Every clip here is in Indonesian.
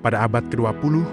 Pada abad ke-20,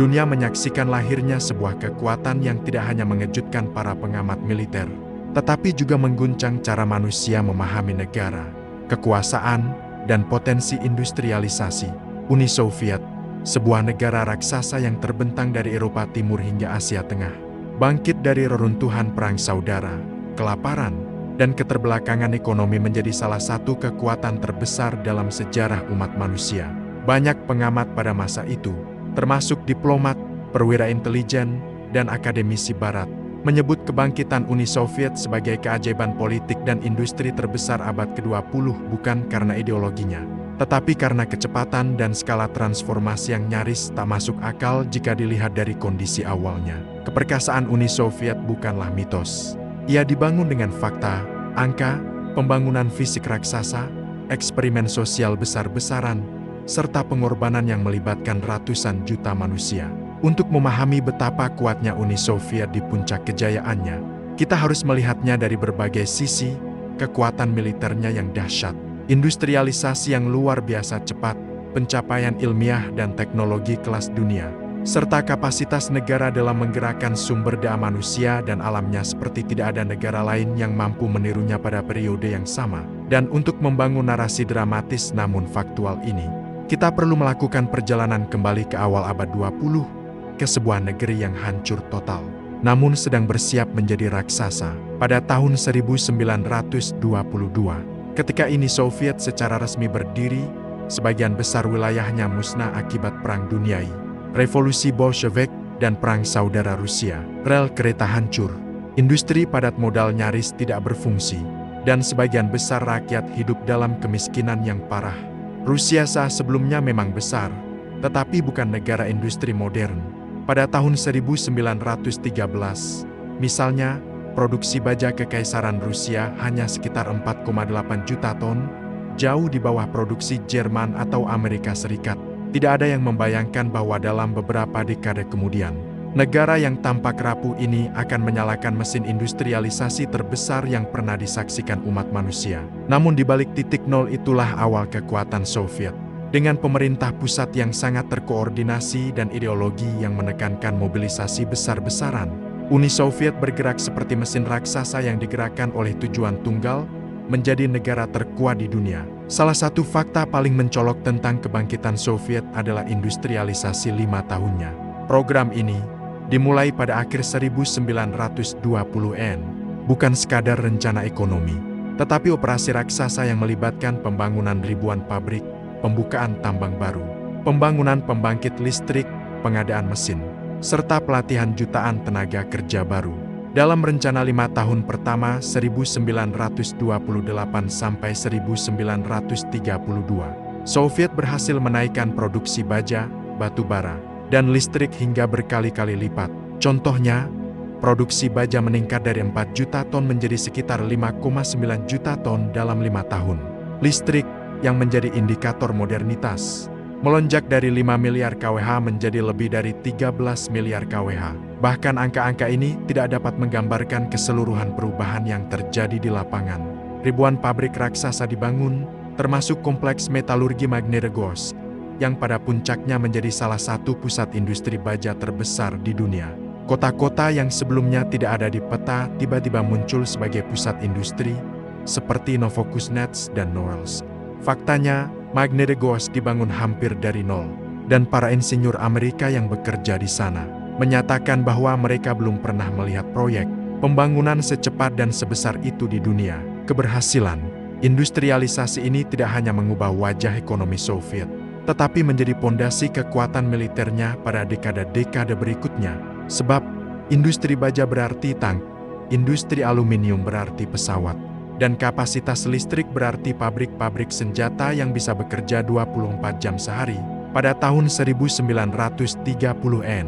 dunia menyaksikan lahirnya sebuah kekuatan yang tidak hanya mengejutkan para pengamat militer, tetapi juga mengguncang cara manusia memahami negara, kekuasaan, dan potensi industrialisasi. Uni Soviet, sebuah negara raksasa yang terbentang dari Eropa Timur hingga Asia Tengah, bangkit dari reruntuhan perang saudara, kelaparan, dan keterbelakangan ekonomi menjadi salah satu kekuatan terbesar dalam sejarah umat manusia. Banyak pengamat pada masa itu, termasuk diplomat, perwira intelijen, dan akademisi barat, menyebut kebangkitan Uni Soviet sebagai keajaiban politik dan industri terbesar abad ke-20 bukan karena ideologinya, tetapi karena kecepatan dan skala transformasi yang nyaris tak masuk akal jika dilihat dari kondisi awalnya. Keperkasaan Uni Soviet bukanlah mitos. Ia dibangun dengan fakta, angka, pembangunan fisik raksasa, eksperimen sosial besar-besaran, serta pengorbanan yang melibatkan ratusan juta manusia. Untuk memahami betapa kuatnya Uni Soviet di puncak kejayaannya, kita harus melihatnya dari berbagai sisi. Kekuatan militernya yang dahsyat, industrialisasi yang luar biasa cepat, pencapaian ilmiah dan teknologi kelas dunia, serta kapasitas negara dalam menggerakkan sumber daya manusia dan alamnya seperti tidak ada negara lain yang mampu menirunya pada periode yang sama. Dan untuk membangun narasi dramatis namun faktual ini, kita perlu melakukan perjalanan kembali ke awal abad 20, ke sebuah negeri yang hancur total, namun sedang bersiap menjadi raksasa. Pada tahun 1922, ketika Uni Soviet secara resmi berdiri, sebagian besar wilayahnya musnah akibat Perang Dunia I, Revolusi Bolshevik, dan Perang Saudara Rusia. Rel kereta hancur, industri padat modal nyaris tidak berfungsi, dan sebagian besar rakyat hidup dalam kemiskinan yang parah. Rusia sebelumnya memang besar, tetapi bukan negara industri modern. Pada tahun 1913, misalnya, produksi baja Kekaisaran Rusia hanya sekitar 4,8 juta ton, jauh di bawah produksi Jerman atau Amerika Serikat. Tidak ada yang membayangkan bahwa dalam beberapa dekade kemudian, negara yang tampak rapuh ini akan menyalakan mesin industrialisasi terbesar yang pernah disaksikan umat manusia. Namun di balik titik nol itulah awal kekuatan Soviet. Dengan pemerintah pusat yang sangat terkoordinasi dan ideologi yang menekankan mobilisasi besar-besaran, Uni Soviet bergerak seperti mesin raksasa yang digerakkan oleh tujuan tunggal, menjadi negara terkuat di dunia. Salah satu fakta paling mencolok tentang kebangkitan Soviet adalah industrialisasi 5 tahunnya. Program ini dimulai pada akhir 1920-an, bukan sekadar rencana ekonomi, tetapi operasi raksasa yang melibatkan pembangunan ribuan pabrik, pembukaan tambang baru, pembangunan pembangkit listrik, pengadaan mesin, serta pelatihan jutaan tenaga kerja baru. Dalam rencana 5 tahun pertama 1928 sampai 1932, Soviet berhasil menaikkan produksi baja, batu bara, dan listrik hingga berkali-kali lipat. Contohnya, produksi baja meningkat dari 4 juta ton menjadi sekitar 5,9 juta ton dalam 5 tahun. Listrik, yang menjadi indikator modernitas, melonjak dari 5 miliar kWh menjadi lebih dari 13 miliar kWh. Bahkan angka-angka ini tidak dapat menggambarkan keseluruhan perubahan yang terjadi di lapangan. Ribuan pabrik raksasa dibangun, termasuk kompleks metalurgi Magnitogorsk, yang pada puncaknya menjadi salah satu pusat industri baja terbesar di dunia. Kota-kota yang sebelumnya tidak ada di peta tiba-tiba muncul sebagai pusat industri, seperti Novokuznetsk dan Norilsk. Faktanya, Magnitogorsk dibangun hampir dari nol, dan para insinyur Amerika yang bekerja di sana menyatakan bahwa mereka belum pernah melihat proyek pembangunan secepat dan sebesar itu di dunia. Keberhasilan industrialisasi ini tidak hanya mengubah wajah ekonomi Soviet, tetapi menjadi pondasi kekuatan militernya pada dekade-dekade berikutnya. Sebab, industri baja berarti tank, industri aluminium berarti pesawat, dan kapasitas listrik berarti pabrik-pabrik senjata yang bisa bekerja 24 jam sehari. Pada tahun 1930-an,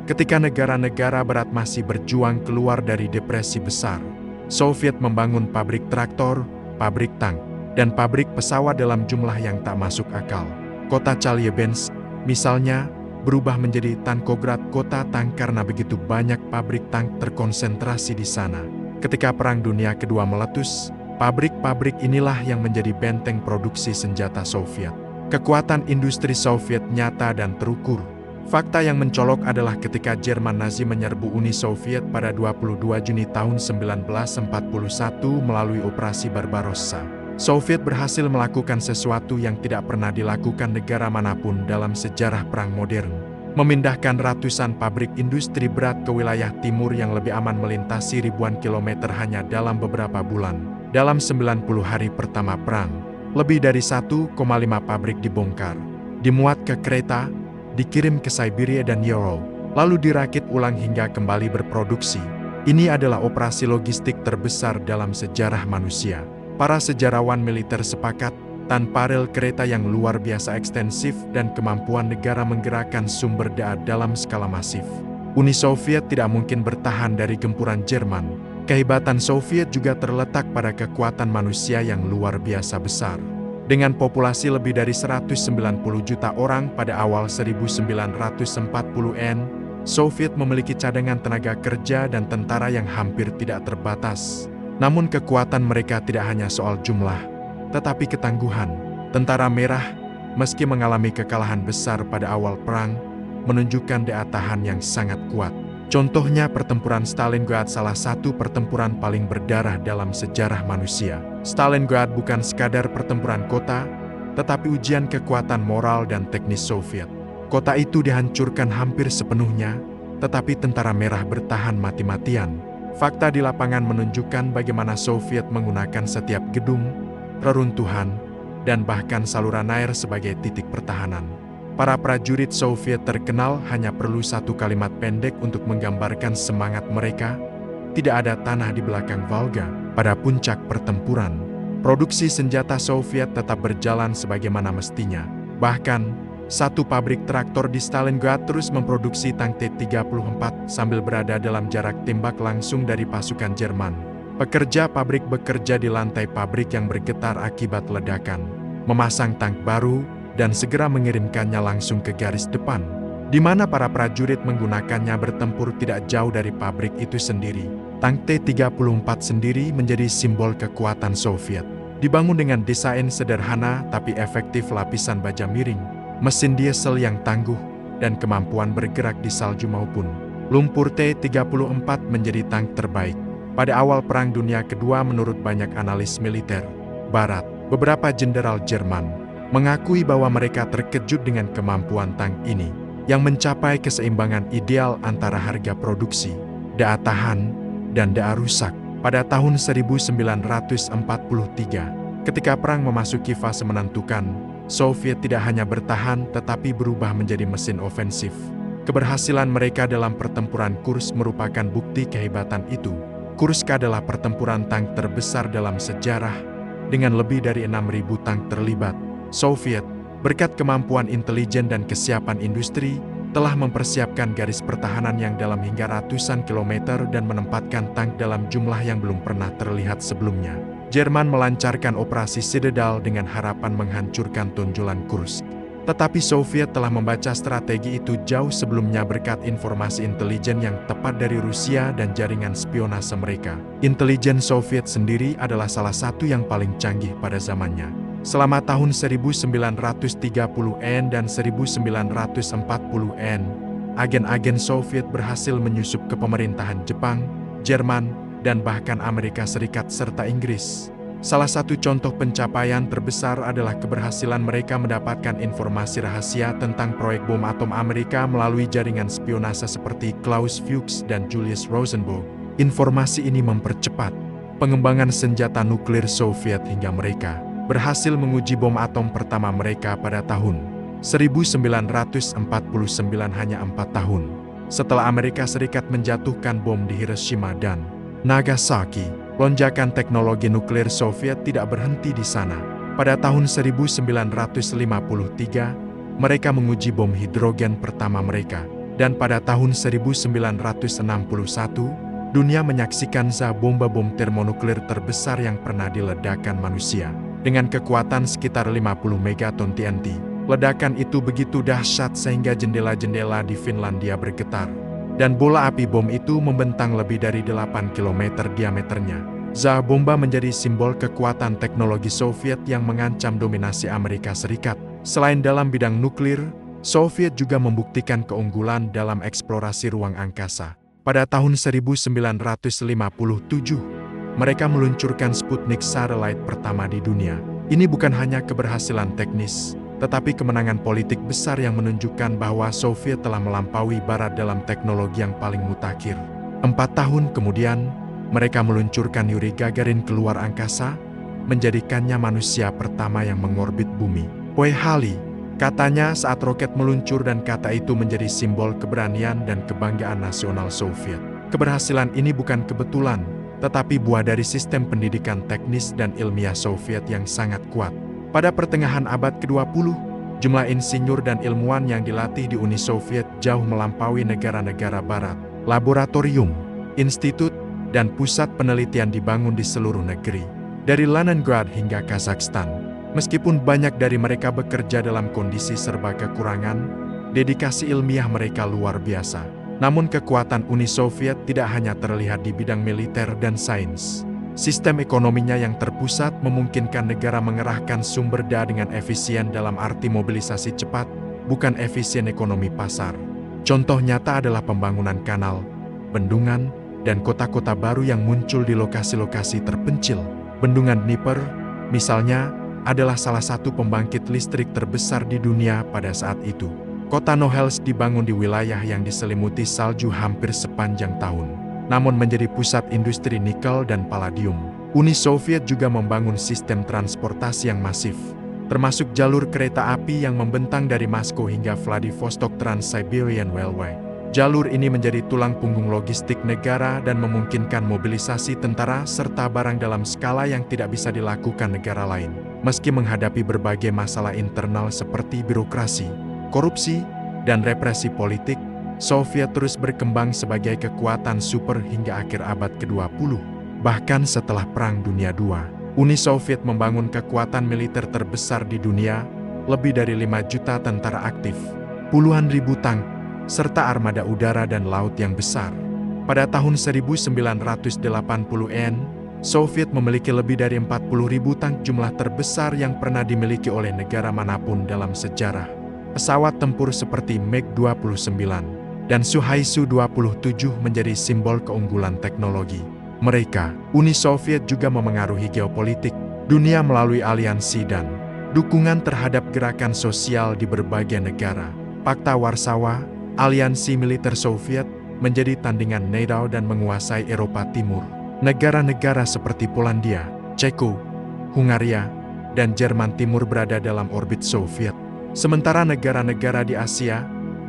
ketika negara-negara barat masih berjuang keluar dari depresi besar, Soviet membangun pabrik traktor, pabrik tank, dan pabrik pesawat dalam jumlah yang tak masuk akal. Kota Chelyabinsk, misalnya, berubah menjadi Tankograd, kota tank karena begitu banyak pabrik tank terkonsentrasi di sana. Ketika Perang Dunia Kedua meletus, pabrik-pabrik inilah yang menjadi benteng produksi senjata Soviet. Kekuatan industri Soviet nyata dan terukur. Fakta yang mencolok adalah ketika Jerman Nazi menyerbu Uni Soviet pada 22 Juni tahun 1941 melalui Operasi Barbarossa. Soviet berhasil melakukan sesuatu yang tidak pernah dilakukan negara manapun dalam sejarah perang modern. Memindahkan ratusan pabrik industri berat ke wilayah timur yang lebih aman melintasi ribuan kilometer hanya dalam beberapa bulan. Dalam 90 hari pertama perang, lebih dari 1,5 pabrik dibongkar, dimuat ke kereta, dikirim ke Siberia dan Euro, lalu dirakit ulang hingga kembali berproduksi. Ini adalah operasi logistik terbesar dalam sejarah manusia. Para sejarawan militer sepakat, tanpa rel kereta yang luar biasa ekstensif dan kemampuan negara menggerakkan sumber daya dalam skala masif, Uni Soviet tidak mungkin bertahan dari gempuran Jerman. Kehebatan Soviet juga terletak pada kekuatan manusia yang luar biasa besar. Dengan populasi lebih dari 190 juta orang pada awal 1940-an, Soviet memiliki cadangan tenaga kerja dan tentara yang hampir tidak terbatas. Namun kekuatan mereka tidak hanya soal jumlah, tetapi ketangguhan. Tentara Merah, meski mengalami kekalahan besar pada awal perang, menunjukkan daya tahan yang sangat kuat. Contohnya pertempuran Stalingrad, salah satu pertempuran paling berdarah dalam sejarah manusia. Stalingrad bukan sekadar pertempuran kota, tetapi ujian kekuatan moral dan teknis Soviet. Kota itu dihancurkan hampir sepenuhnya, tetapi tentara merah bertahan mati-matian. Fakta di lapangan menunjukkan bagaimana Soviet menggunakan setiap gedung, reruntuhan, dan bahkan saluran air sebagai titik pertahanan. Para prajurit Soviet terkenal hanya perlu satu kalimat pendek untuk menggambarkan semangat mereka. Tidak ada tanah di belakang Volga. Pada puncak pertempuran, produksi senjata Soviet tetap berjalan sebagaimana mestinya. Bahkan, satu pabrik traktor di Stalingrad terus memproduksi tank T-34 sambil berada dalam jarak tembak langsung dari pasukan Jerman. Pekerja pabrik bekerja di lantai pabrik yang bergetar akibat ledakan, memasang tank baru, dan segera mengirimkannya langsung ke garis depan, di mana para prajurit menggunakannya bertempur tidak jauh dari pabrik itu sendiri. Tank T-34 sendiri menjadi simbol kekuatan Soviet. Dibangun dengan desain sederhana tapi efektif lapisan baja miring, mesin diesel yang tangguh, dan kemampuan bergerak di salju maupun lumpur. T-34 menjadi tank terbaik pada awal Perang Dunia Kedua menurut banyak analis militer Barat. Beberapa jenderal Jerman mengakui bahwa mereka terkejut dengan kemampuan tank ini, yang mencapai keseimbangan ideal antara harga produksi, daya tahan, dan daya rusak. Pada tahun 1943, ketika perang memasuki fase menentukan, Soviet tidak hanya bertahan tetapi berubah menjadi mesin ofensif. Keberhasilan mereka dalam pertempuran Kursk merupakan bukti kehebatan itu. Kursk adalah pertempuran tank terbesar dalam sejarah, dengan lebih dari 6.000 tank terlibat. Soviet, berkat kemampuan intelijen dan kesiapan industri, telah mempersiapkan garis pertahanan yang dalam hingga ratusan kilometer dan menempatkan tank dalam jumlah yang belum pernah terlihat sebelumnya. Jerman melancarkan operasi Citadel dengan harapan menghancurkan tonjolan Kursk. Tetapi Soviet telah membaca strategi itu jauh sebelumnya berkat informasi intelijen yang tepat dari Rusia dan jaringan spionase mereka. Intelijen Soviet sendiri adalah salah satu yang paling canggih pada zamannya. Selama tahun 1930-an dan 1940-an, agen-agen Soviet berhasil menyusup ke pemerintahan Jepang, Jerman, dan bahkan Amerika Serikat serta Inggris. Salah satu contoh pencapaian terbesar adalah keberhasilan mereka mendapatkan informasi rahasia tentang proyek bom atom Amerika melalui jaringan spionase seperti Klaus Fuchs dan Julius Rosenberg. Informasi ini mempercepat pengembangan senjata nuklir Soviet hingga mereka berhasil menguji bom atom pertama mereka pada tahun 1949, hanya 4 tahun setelah Amerika Serikat menjatuhkan bom di Hiroshima dan Nagasaki. Lonjakan teknologi nuklir Soviet tidak berhenti di sana. Pada tahun 1953, mereka menguji bom hidrogen pertama mereka. Dan pada tahun 1961, dunia menyaksikan bomba bom termonuklir terbesar yang pernah diledakkan manusia. Dengan kekuatan sekitar 50 megaton TNT, ledakan itu begitu dahsyat sehingga jendela-jendela di Finlandia bergetar. Dan bola api bom itu membentang lebih dari 8 km diameternya. Bomba menjadi simbol kekuatan teknologi Soviet yang mengancam dominasi Amerika Serikat. Selain dalam bidang nuklir, Soviet juga membuktikan keunggulan dalam eksplorasi ruang angkasa. Pada tahun 1957, mereka meluncurkan Sputnik Satellite pertama di dunia. Ini bukan hanya keberhasilan teknis, tetapi kemenangan politik besar yang menunjukkan bahwa Soviet telah melampaui Barat dalam teknologi yang paling mutakhir. 4 tahun kemudian, mereka meluncurkan Yuri Gagarin keluar angkasa, menjadikannya manusia pertama yang mengorbit bumi. Poe Halley, katanya saat roket meluncur dan kata itu menjadi simbol keberanian dan kebanggaan nasional Soviet. Keberhasilan ini bukan kebetulan, tetapi buah dari sistem pendidikan teknis dan ilmiah Soviet yang sangat kuat. Pada pertengahan abad ke-20, jumlah insinyur dan ilmuwan yang dilatih di Uni Soviet jauh melampaui negara-negara Barat. Laboratorium, institut, dan pusat penelitian dibangun di seluruh negeri, dari Leningrad hingga Kazakhstan. Meskipun banyak dari mereka bekerja dalam kondisi serba kekurangan, dedikasi ilmiah mereka luar biasa. Namun kekuatan Uni Soviet tidak hanya terlihat di bidang militer dan sains. Sistem ekonominya yang terpusat memungkinkan negara mengerahkan sumber daya dengan efisien dalam arti mobilisasi cepat, bukan efisien ekonomi pasar. Contoh nyata adalah pembangunan kanal, bendungan, dan kota-kota baru yang muncul di lokasi-lokasi terpencil. Bendungan Dnieper, misalnya, adalah salah satu pembangkit listrik terbesar di dunia pada saat itu. Kota Nohels dibangun di wilayah yang diselimuti salju hampir sepanjang tahun, namun menjadi pusat industri nikel dan palladium. Uni Soviet juga membangun sistem transportasi yang masif, termasuk jalur kereta api yang membentang dari Moskow hingga Vladivostok Trans-Siberian Railway. Jalur ini menjadi tulang punggung logistik negara dan memungkinkan mobilisasi tentara serta barang dalam skala yang tidak bisa dilakukan negara lain. Meski menghadapi berbagai masalah internal seperti birokrasi, korupsi, dan represi politik, Soviet terus berkembang sebagai kekuatan super hingga akhir abad ke-20. Bahkan setelah Perang Dunia II, Uni Soviet membangun kekuatan militer terbesar di dunia, lebih dari 5 juta tentara aktif, puluhan ribu tank, serta armada udara dan laut yang besar. Pada tahun 1980-an, Soviet memiliki lebih dari 40.000 tank, jumlah terbesar yang pernah dimiliki oleh negara manapun dalam sejarah. Pesawat tempur seperti MiG-29 dan Sukhoi-Su-27 menjadi simbol keunggulan teknologi mereka. Uni Soviet juga memengaruhi geopolitik dunia melalui aliansi dan dukungan terhadap gerakan sosial di berbagai negara. Pakta Warsawa, aliansi militer Soviet, menjadi tandingan NATO dan menguasai Eropa Timur. Negara-negara seperti Polandia, Ceko, Hungaria, dan Jerman Timur berada dalam orbit Soviet. Sementara negara-negara di Asia,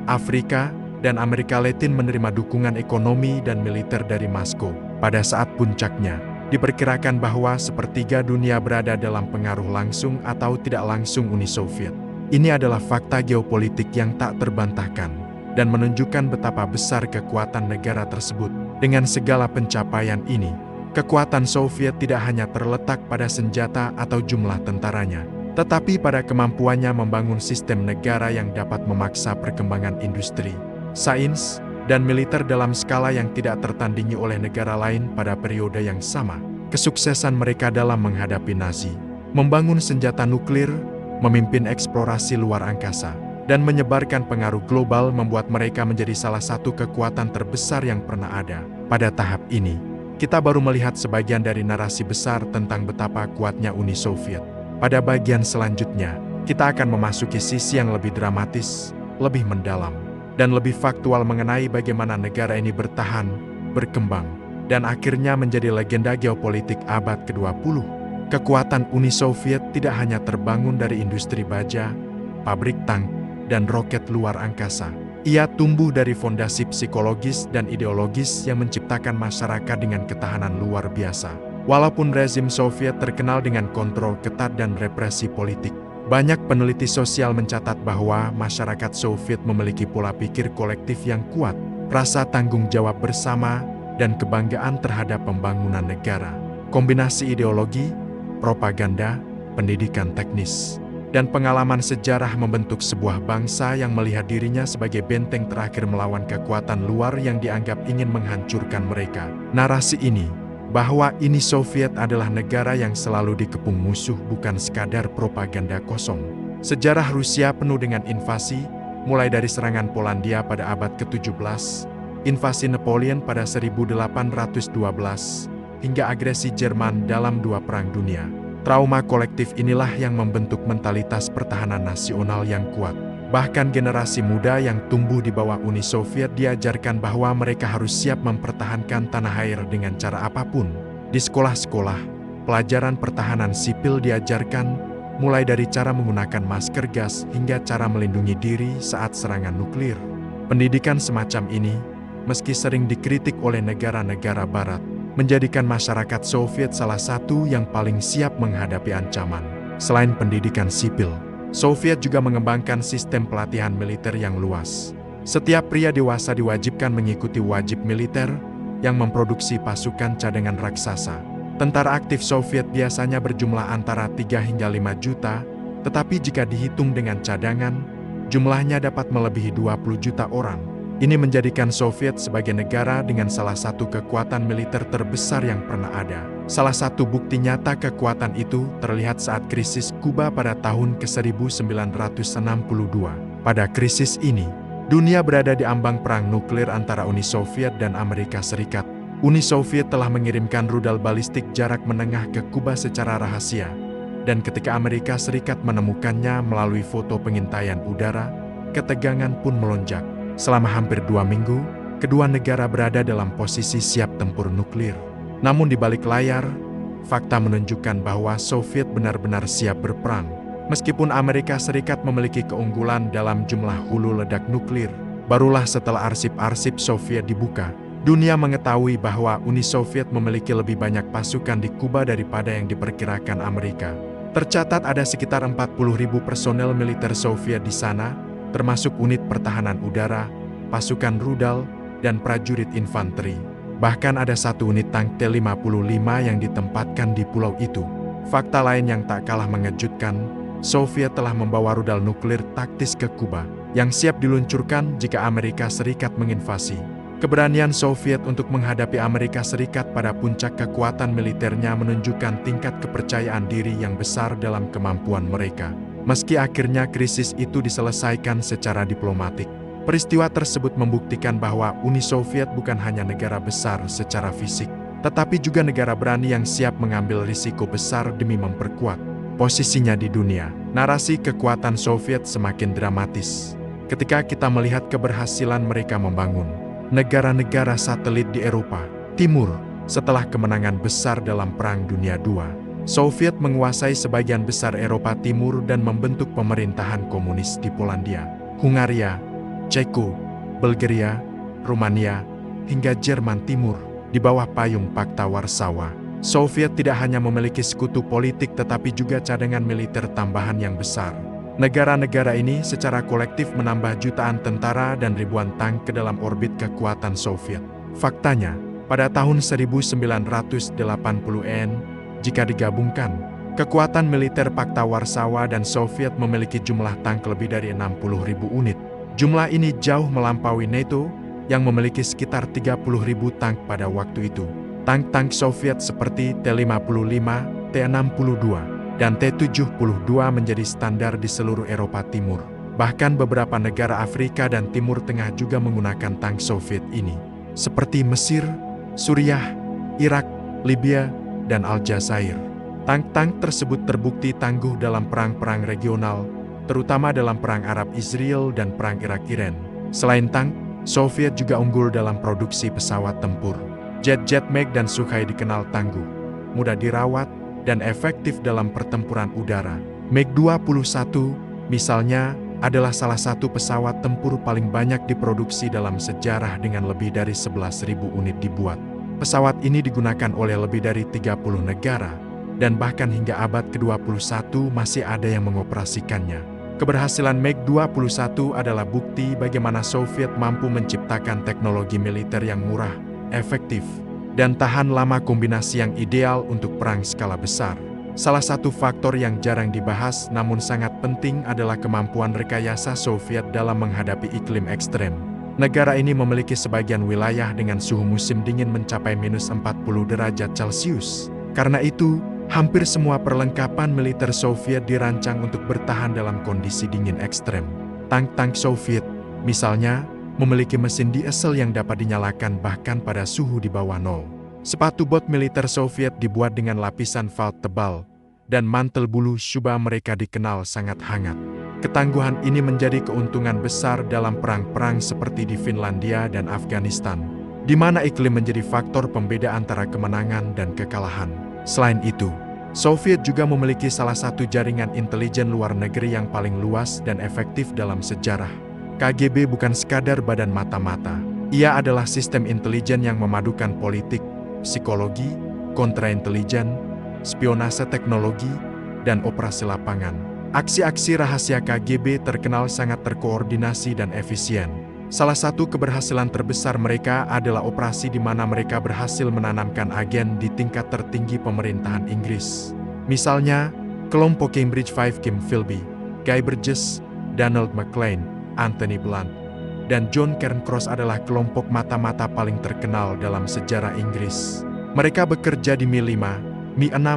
Afrika, dan Amerika Latin menerima dukungan ekonomi dan militer dari Moskow. Pada saat puncaknya, diperkirakan bahwa sepertiga dunia berada dalam pengaruh langsung atau tidak langsung Uni Soviet. Ini adalah fakta geopolitik yang tak terbantahkan dan menunjukkan betapa besar kekuatan negara tersebut. Dengan segala pencapaian ini, kekuatan Soviet tidak hanya terletak pada senjata atau jumlah tentaranya, tetapi pada kemampuannya membangun sistem negara yang dapat memaksa perkembangan industri, sains, dan militer dalam skala yang tidak tertandingi oleh negara lain pada periode yang sama. Kesuksesan mereka dalam menghadapi Nazi, membangun senjata nuklir, memimpin eksplorasi luar angkasa, dan menyebarkan pengaruh global membuat mereka menjadi salah satu kekuatan terbesar yang pernah ada. Pada tahap ini, kita baru melihat sebagian dari narasi besar tentang betapa kuatnya Uni Soviet. Pada bagian selanjutnya, kita akan memasuki sisi yang lebih dramatis, lebih mendalam, dan lebih faktual mengenai bagaimana negara ini bertahan, berkembang, dan akhirnya menjadi legenda geopolitik abad ke-20. Kekuatan Uni Soviet tidak hanya terbangun dari industri baja, pabrik tank, dan roket luar angkasa. Ia tumbuh dari fondasi psikologis dan ideologis yang menciptakan masyarakat dengan ketahanan luar biasa. Walaupun rezim Soviet terkenal dengan kontrol ketat dan represi politik, banyak peneliti sosial mencatat bahwa masyarakat Soviet memiliki pola pikir kolektif yang kuat, rasa tanggung jawab bersama, dan kebanggaan terhadap pembangunan negara. Kombinasi ideologi, propaganda, pendidikan teknis, dan pengalaman sejarah membentuk sebuah bangsa yang melihat dirinya sebagai benteng terakhir melawan kekuatan luar yang dianggap ingin menghancurkan mereka. Narasi ini, bahwa Uni Soviet adalah negara yang selalu dikepung musuh, bukan sekadar propaganda kosong. Sejarah Rusia penuh dengan invasi, mulai dari serangan Polandia pada abad ke-17, invasi Napoleon pada 1812, hingga agresi Jerman dalam dua perang dunia. Trauma kolektif inilah yang membentuk mentalitas pertahanan nasional yang kuat. Bahkan generasi muda yang tumbuh di bawah Uni Soviet diajarkan bahwa mereka harus siap mempertahankan tanah air dengan cara apapun. Di sekolah-sekolah, pelajaran pertahanan sipil diajarkan, mulai dari cara menggunakan masker gas hingga cara melindungi diri saat serangan nuklir. Pendidikan semacam ini, meski sering dikritik oleh negara-negara Barat, menjadikan masyarakat Soviet salah satu yang paling siap menghadapi ancaman. Selain pendidikan sipil, Soviet juga mengembangkan sistem pelatihan militer yang luas. Setiap pria dewasa diwajibkan mengikuti wajib militer yang memproduksi pasukan cadangan raksasa. Tentara aktif Soviet biasanya berjumlah antara 3 hingga 5 juta, tetapi jika dihitung dengan cadangan, jumlahnya dapat melebihi 20 juta orang. Ini menjadikan Soviet sebagai negara dengan salah satu kekuatan militer terbesar yang pernah ada. Salah satu bukti nyata kekuatan itu terlihat saat krisis Kuba pada tahun ke-1962. Pada krisis ini, dunia berada di ambang perang nuklir antara Uni Soviet dan Amerika Serikat. Uni Soviet telah mengirimkan rudal balistik jarak menengah ke Kuba secara rahasia, dan ketika Amerika Serikat menemukannya melalui foto pengintaian udara, ketegangan pun melonjak. Selama hampir 2 minggu, kedua negara berada dalam posisi siap tempur nuklir. Namun di balik layar, fakta menunjukkan bahwa Soviet benar-benar siap berperang. Meskipun Amerika Serikat memiliki keunggulan dalam jumlah hulu ledak nuklir, barulah setelah arsip-arsip Soviet dibuka, dunia mengetahui bahwa Uni Soviet memiliki lebih banyak pasukan di Kuba daripada yang diperkirakan Amerika. Tercatat ada sekitar 40.000 personel militer Soviet di sana, termasuk unit pertahanan udara, pasukan rudal, dan prajurit infanteri. Bahkan ada satu unit tank T-55 yang ditempatkan di pulau itu. Fakta lain yang tak kalah mengejutkan, Soviet telah membawa rudal nuklir taktis ke Kuba, yang siap diluncurkan jika Amerika Serikat menginvasi. Keberanian Soviet untuk menghadapi Amerika Serikat pada puncak kekuatan militernya menunjukkan tingkat kepercayaan diri yang besar dalam kemampuan mereka. Meski akhirnya krisis itu diselesaikan secara diplomatik, peristiwa tersebut membuktikan bahwa Uni Soviet bukan hanya negara besar secara fisik, tetapi juga negara berani yang siap mengambil risiko besar demi memperkuat posisinya di dunia. Narasi kekuatan Soviet semakin dramatis ketika kita melihat keberhasilan mereka membangun negara-negara satelit di Eropa Timur. Setelah kemenangan besar dalam Perang Dunia II, Soviet menguasai sebagian besar Eropa Timur dan membentuk pemerintahan komunis di Polandia, Hungaria, Ceko, Bulgaria, Rumania, hingga Jerman Timur. Di bawah payung Pakta Warsawa, Soviet tidak hanya memiliki sekutu politik tetapi juga cadangan militer tambahan yang besar. Negara-negara ini secara kolektif menambah jutaan tentara dan ribuan tank ke dalam orbit kekuatan Soviet. Faktanya, pada tahun 1980-an, jika digabungkan, kekuatan militer Pakta Warsawa dan Soviet memiliki jumlah tank lebih dari 60.000 unit. Jumlah ini jauh melampaui NATO yang memiliki sekitar 30.000 tank pada waktu itu. Tank-tank Soviet seperti T-55, T-62, dan T-72 menjadi standar di seluruh Eropa Timur. Bahkan beberapa negara Afrika dan Timur Tengah juga menggunakan tank Soviet ini, seperti Mesir, Suriah, Irak, Libya, dan Aljazair. Tank-tank tersebut terbukti tangguh dalam perang-perang regional, terutama dalam Perang Arab-Israel dan Perang Irak-Iran. Selain tank, Soviet juga unggul dalam produksi pesawat tempur. Jet-jet MiG dan Sukhoi dikenal tangguh, mudah dirawat, dan efektif dalam pertempuran udara. MiG-21, misalnya, adalah salah satu pesawat tempur paling banyak diproduksi dalam sejarah dengan lebih dari 11.000 unit dibuat. Pesawat ini digunakan oleh lebih dari 30 negara, dan bahkan hingga abad ke-21 masih ada yang mengoperasikannya. Keberhasilan MiG-21 adalah bukti bagaimana Soviet mampu menciptakan teknologi militer yang murah, efektif, dan tahan lama, kombinasi yang ideal untuk perang skala besar. Salah satu faktor yang jarang dibahas namun sangat penting adalah kemampuan rekayasa Soviet dalam menghadapi iklim ekstrem. Negara ini memiliki sebagian wilayah dengan suhu musim dingin mencapai -40 derajat Celcius. Karena itu, Hampir semua perlengkapan militer Soviet dirancang untuk bertahan dalam kondisi dingin ekstrem. Tank-tank Soviet, misalnya, memiliki mesin diesel yang dapat dinyalakan bahkan pada suhu di bawah nol. Sepatu bot militer Soviet dibuat dengan lapisan felt tebal, dan mantel bulu Shuba mereka dikenal sangat hangat. Ketangguhan ini menjadi keuntungan besar dalam perang-perang seperti di Finlandia dan Afghanistan, di mana iklim menjadi faktor pembeda antara kemenangan dan kekalahan. Selain itu, Soviet juga memiliki salah satu jaringan intelijen luar negeri yang paling luas dan efektif dalam sejarah. KGB bukan sekadar badan mata-mata. Ia adalah sistem intelijen yang memadukan politik, psikologi, kontraintelijen, spionase teknologi, dan operasi lapangan. Aksi-aksi rahasia KGB terkenal sangat terkoordinasi dan efisien. Salah satu keberhasilan terbesar mereka adalah operasi di mana mereka berhasil menanamkan agen di tingkat tertinggi pemerintahan Inggris. Misalnya, kelompok Cambridge Five Kim Philby, Guy Burgess, Donald Maclean, Anthony Blunt, dan John Cairncross adalah kelompok mata-mata paling terkenal dalam sejarah Inggris. Mereka bekerja di Mi-5, Mi-6,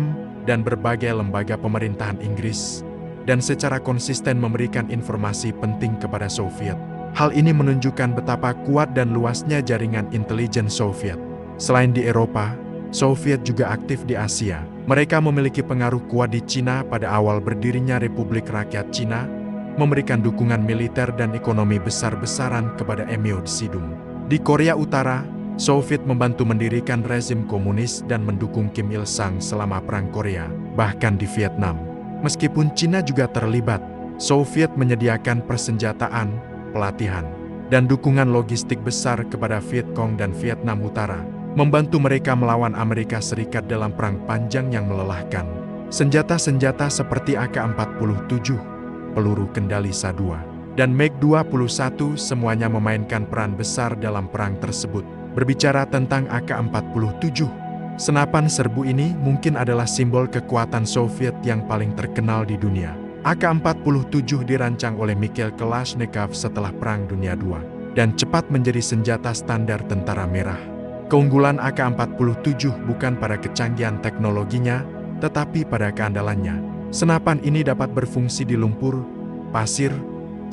dan berbagai lembaga pemerintahan Inggris, dan secara konsisten memberikan informasi penting kepada Soviet. Hal ini menunjukkan betapa kuat dan luasnya jaringan intelijen Soviet. Selain di Eropa, Soviet juga aktif di Asia. Mereka memiliki pengaruh kuat di Cina pada awal berdirinya Republik Rakyat Cina, memberikan dukungan militer dan ekonomi besar-besaran kepada Mao Zedong. Di Korea Utara, Soviet membantu mendirikan rezim komunis dan mendukung Kim Il-sung selama Perang Korea. Bahkan di Vietnam, meskipun Cina juga terlibat, Soviet menyediakan persenjataan, pelatihan, dan dukungan logistik besar kepada Viet Cong dan Vietnam Utara, membantu mereka melawan Amerika Serikat dalam perang panjang yang melelahkan. Senjata-senjata seperti AK-47, peluru kendali SA-2, dan MiG-21 semuanya memainkan peran besar dalam perang tersebut. Berbicara tentang AK-47, senapan serbu ini mungkin adalah simbol kekuatan Soviet yang paling terkenal di dunia. AK-47 dirancang oleh Mikhail Kalashnikov setelah Perang Dunia II, dan cepat menjadi senjata standar Tentara Merah. Keunggulan AK-47 bukan pada kecanggihan teknologinya, tetapi pada keandalannya. Senapan ini dapat berfungsi di lumpur, pasir,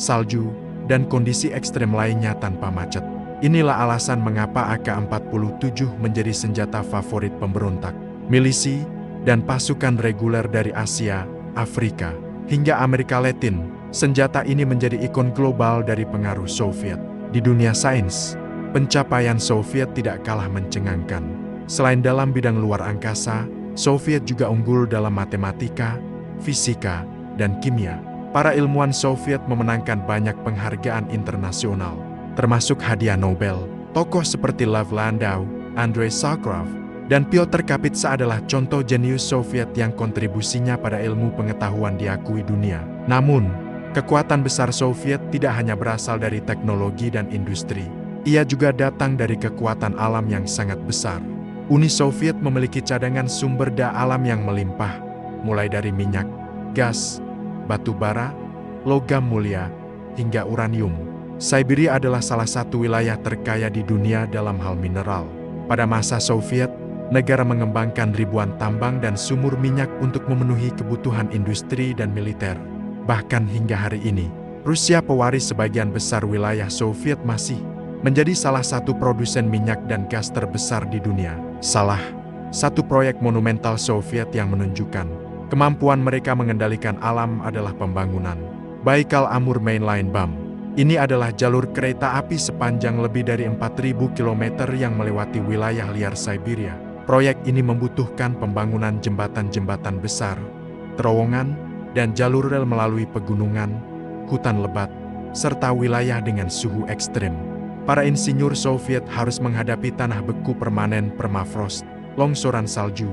salju, dan kondisi ekstrem lainnya tanpa macet. Inilah alasan mengapa AK-47 menjadi senjata favorit pemberontak, milisi, dan pasukan reguler dari Asia, Afrika, hingga Amerika Latin. Senjata ini menjadi ikon global dari pengaruh Soviet. Di dunia sains, pencapaian Soviet tidak kalah mencengangkan. Selain dalam bidang luar angkasa, Soviet juga unggul dalam matematika, fisika, dan kimia. Para ilmuwan Soviet memenangkan banyak penghargaan internasional, termasuk hadiah Nobel. Tokoh seperti Lev Landau, Andrei Sakharov, dan Pyotr Kapitsa adalah contoh jenius Soviet yang kontribusinya pada ilmu pengetahuan diakui dunia. Namun, kekuatan besar Soviet tidak hanya berasal dari teknologi dan industri. Ia juga datang dari kekuatan alam yang sangat besar. Uni Soviet memiliki cadangan sumber daya alam yang melimpah, mulai dari minyak, gas, batu bara, logam mulia, hingga uranium. Siberia adalah salah satu wilayah terkaya di dunia dalam hal mineral. Pada masa Soviet, negara mengembangkan ribuan tambang dan sumur minyak untuk memenuhi kebutuhan industri dan militer. Bahkan hingga hari ini, Rusia, pewaris sebagian besar wilayah Soviet, masih menjadi salah satu produsen minyak dan gas terbesar di dunia. Salah satu proyek monumental Soviet yang menunjukkan kemampuan mereka mengendalikan alam adalah pembangunan Baikal-Amur Main Line BAM. Ini adalah jalur kereta api sepanjang lebih dari 4.000 km yang melewati wilayah liar Siberia. Proyek ini membutuhkan pembangunan jembatan-jembatan besar, terowongan, dan jalur rel melalui pegunungan, hutan lebat, serta wilayah dengan suhu ekstrem. Para insinyur Soviet harus menghadapi tanah beku permanen permafrost, longsoran salju,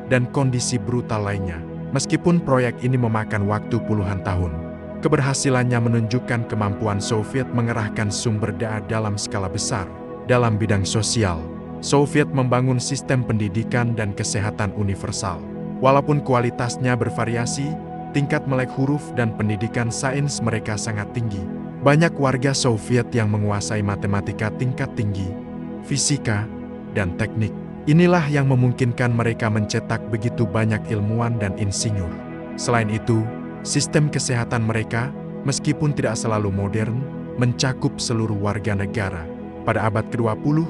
dan kondisi brutal lainnya. Meskipun proyek ini memakan waktu puluhan tahun, keberhasilannya menunjukkan kemampuan Soviet mengerahkan sumber daya dalam skala besar. Dalam bidang sosial, Soviet membangun sistem pendidikan dan kesehatan universal. Walaupun kualitasnya bervariasi, tingkat melek huruf dan pendidikan sains mereka sangat tinggi. Banyak warga Soviet yang menguasai matematika tingkat tinggi, fisika, dan teknik. Inilah yang memungkinkan mereka mencetak begitu banyak ilmuwan dan insinyur. Selain itu, sistem kesehatan mereka, meskipun tidak selalu modern, mencakup seluruh warga negara. Pada abad ke-20,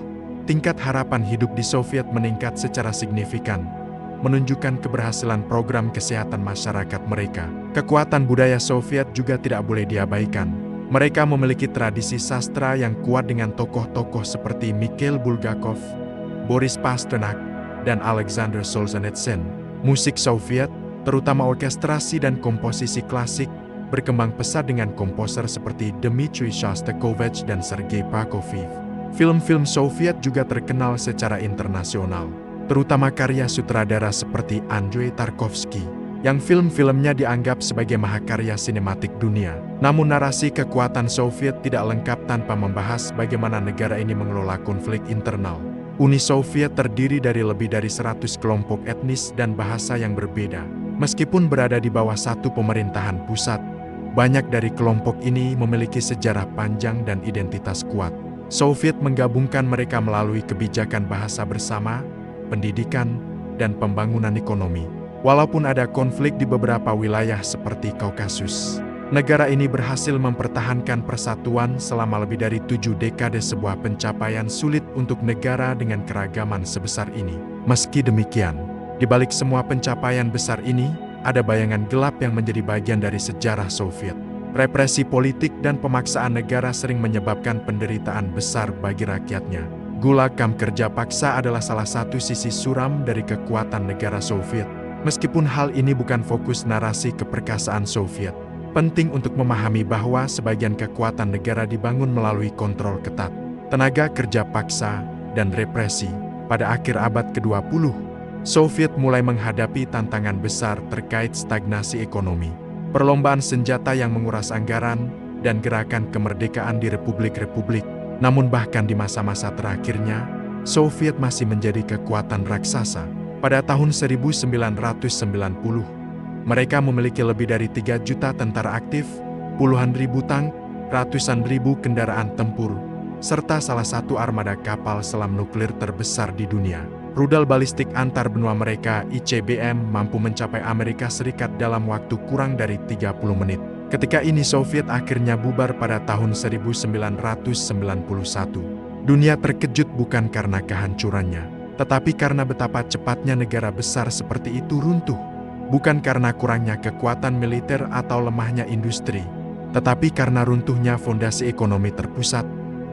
tingkat harapan hidup di Soviet meningkat secara signifikan, menunjukkan keberhasilan program kesehatan masyarakat mereka. Kekuatan budaya Soviet juga tidak boleh diabaikan. Mereka memiliki tradisi sastra yang kuat dengan tokoh-tokoh seperti Mikhail Bulgakov, Boris Pasternak, dan Alexander Solzhenitsyn. Musik Soviet, terutama orkestrasi dan komposisi klasik, berkembang pesat dengan komposer seperti Dmitri Shostakovich dan Sergei Prokofiev. Film-film Soviet juga terkenal secara internasional, terutama karya sutradara seperti Andrei Tarkovsky, yang film-filmnya dianggap sebagai mahakarya sinematik dunia. Namun narasi kekuatan Soviet tidak lengkap tanpa membahas bagaimana negara ini mengelola konflik internal. Uni Soviet terdiri dari lebih dari 100 kelompok etnis dan bahasa yang berbeda. Meskipun berada di bawah satu pemerintahan pusat, banyak dari kelompok ini memiliki sejarah panjang dan identitas kuat. Soviet menggabungkan mereka melalui kebijakan bahasa bersama, pendidikan, dan pembangunan ekonomi. Walaupun ada konflik di beberapa wilayah seperti Kaukasus, negara ini berhasil mempertahankan persatuan selama lebih dari 7 dekade, sebuah pencapaian sulit untuk negara dengan keragaman sebesar ini. Meski demikian, di balik semua pencapaian besar ini, ada bayangan gelap yang menjadi bagian dari sejarah Soviet. Represi politik dan pemaksaan negara sering menyebabkan penderitaan besar bagi rakyatnya. Gulag kamp kerja paksa adalah salah satu sisi suram dari kekuatan negara Soviet. Meskipun hal ini bukan fokus narasi keperkasaan Soviet, penting untuk memahami bahwa sebagian kekuatan negara dibangun melalui kontrol ketat, tenaga kerja paksa, dan represi. Pada akhir abad ke-20, Soviet mulai menghadapi tantangan besar terkait stagnasi ekonomi, perlombaan senjata yang menguras anggaran, dan gerakan kemerdekaan di republik-republik. Namun bahkan di masa-masa terakhirnya, Soviet masih menjadi kekuatan raksasa. Pada tahun 1990, mereka memiliki lebih dari 3 juta tentara aktif, puluhan ribu tank, ratusan ribu kendaraan tempur, serta salah satu armada kapal selam nuklir terbesar di dunia. Rudal balistik antar benua mereka ICBM mampu mencapai Amerika Serikat dalam waktu kurang dari 30 menit. Ketika ini Soviet akhirnya bubar pada tahun 1991. Dunia terkejut bukan karena kehancurannya, tetapi karena betapa cepatnya negara besar seperti itu runtuh. Bukan karena kurangnya kekuatan militer atau lemahnya industri, tetapi karena runtuhnya fondasi ekonomi terpusat,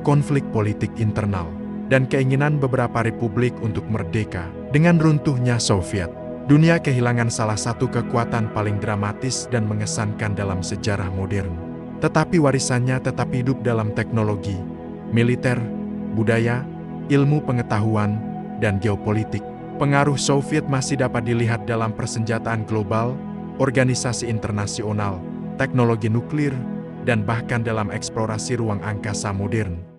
konflik politik internal, dan keinginan beberapa republik untuk merdeka. Dengan runtuhnya Soviet, dunia kehilangan salah satu kekuatan paling dramatis dan mengesankan dalam sejarah modern. Tetapi warisannya tetap hidup dalam teknologi, militer, budaya, ilmu pengetahuan, dan geopolitik. Pengaruh Soviet masih dapat dilihat dalam persenjataan global, organisasi internasional, teknologi nuklir, dan bahkan dalam eksplorasi ruang angkasa modern.